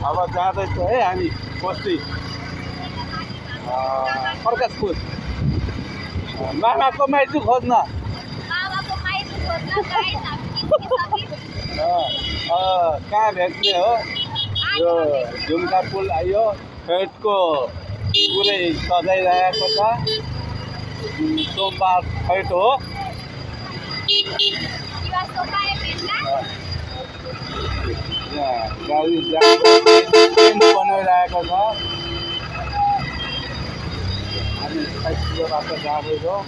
अब जाँदैछ है हामी बस्ती प्रकाशपुर मामाको माइजू खोज्न कहाँ भेट्ने हो यो झुम्का पुल आयो छैठको पुरै सजाइरहेको छ सोमबार छैठ हो गाडी बनाइरहेको छ हामी 28 किलोबाट जाँदैछौँ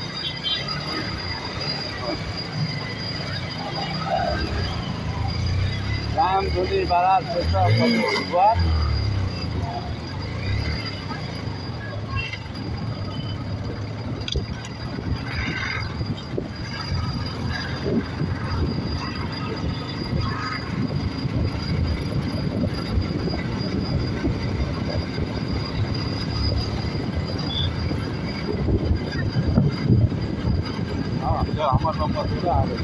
रामधुली बारात क्षेत्र बुधबार আমার নম্বর দিলে আগে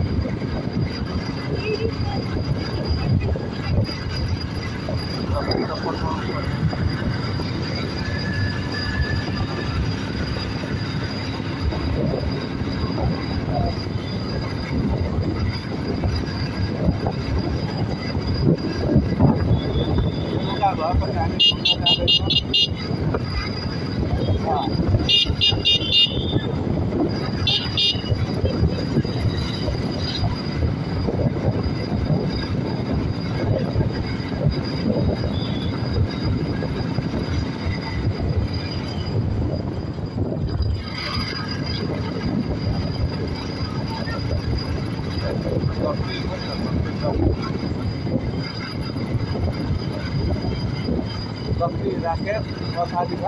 राकेश पछाडि छ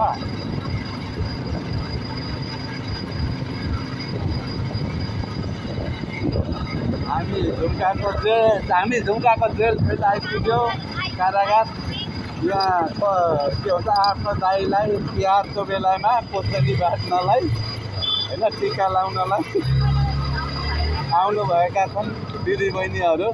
हामी झुम्काको जेल फेरि आइपुग्यो कारागार यहाँ के भन्छ आफ्नो दाइलाई तिहारको बेलामा पोथली बाँड्नलाई होइन टिका लाउनलाई आउनुभएका छन् दिदीबहिनीहरू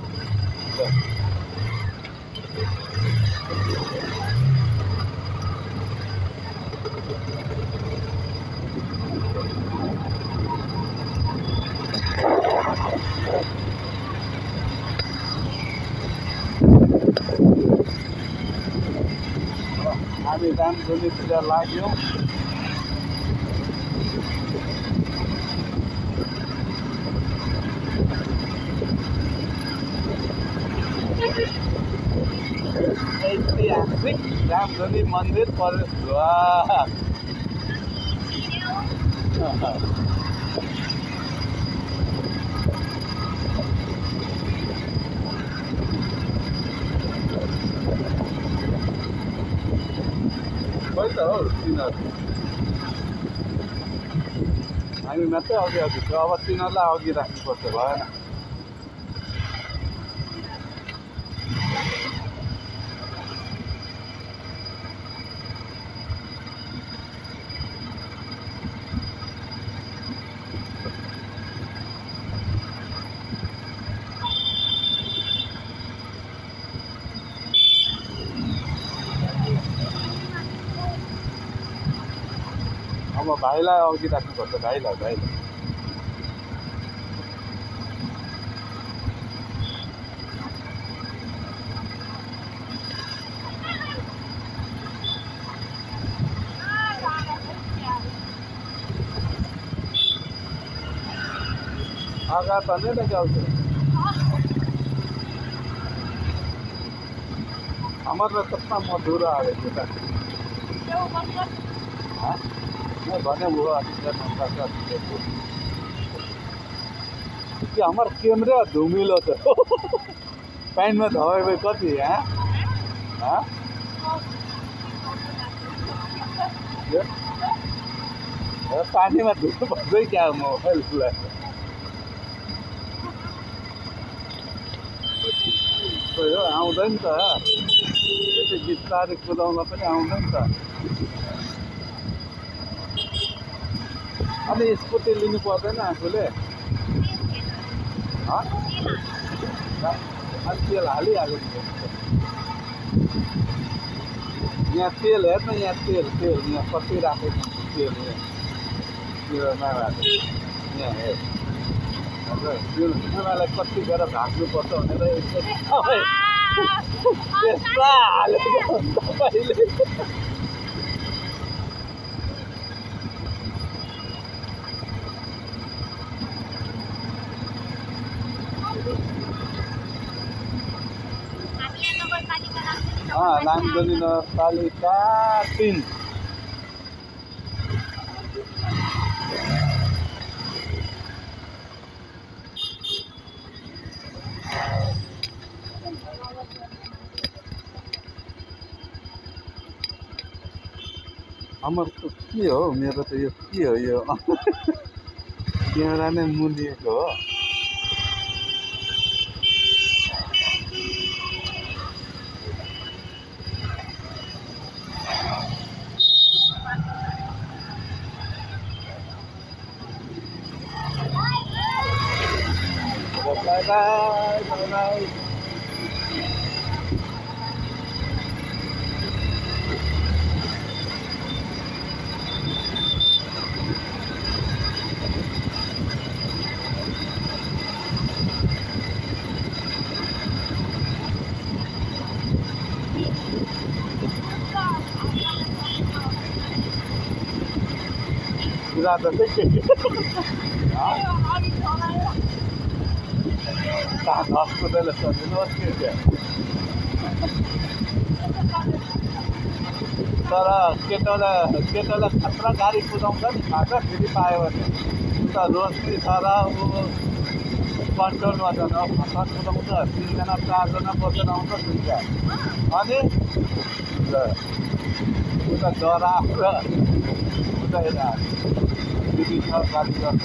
हामी रामधुलीतिर लाग्यौँ ऐतिहासिक रामधुली मन्दिर प्रवेशद्वार खोइ त हौ तिनीहरू हामी मात्रै अघि अघि छ अब तिनीहरूलाई अघि राख्नुपर्छ भएन अब भाइलाई अघि राख्नुपर्छ भाइलाई आगा त नै लगाउँछ हाम्रो सपना मधुर आएको छ मैं भने वो कि हमार कैमरा धुमिलो त पानीमा धोए कति पानीमा धुनु पर्दै क्या मोबाइललाई आउँदैन त यसो बिस्तारै कुदाउन पनि आउँदैन त अनि स्कुटी लिनु पर्दैन आफूले अनि तेल हालिहाल्यो यहाँ तेल हेर्न यहाँ तेल तेल यहाँ कति राखेको हुन्छ तेल यहाँ नभएको यहाँ हेर तिमीलाई कति बेर भाग्नुपर्छ भनेर त्यस्ता हालेको तपाईँले नामदनी नगरपालिका 3 अमरको के हो मेरो त यो के हो यो क्यामेरा नै मुनिएको हो Bye bye, bye bye. Nada, tem que Tá, nossa, quando ela só não esquece. तर केटालाई खतरा गाडी कुदाउँछ नि खाजा फेरि पायो भने उता रोशनी छ र ऊ कन्ट्रोलमा छ न खतरा कुदाउँछ 3 जना 4 जना बसेर आउँछ दुईटा अनि उता डरा र उता यता दिदी छ गाडी गर्छ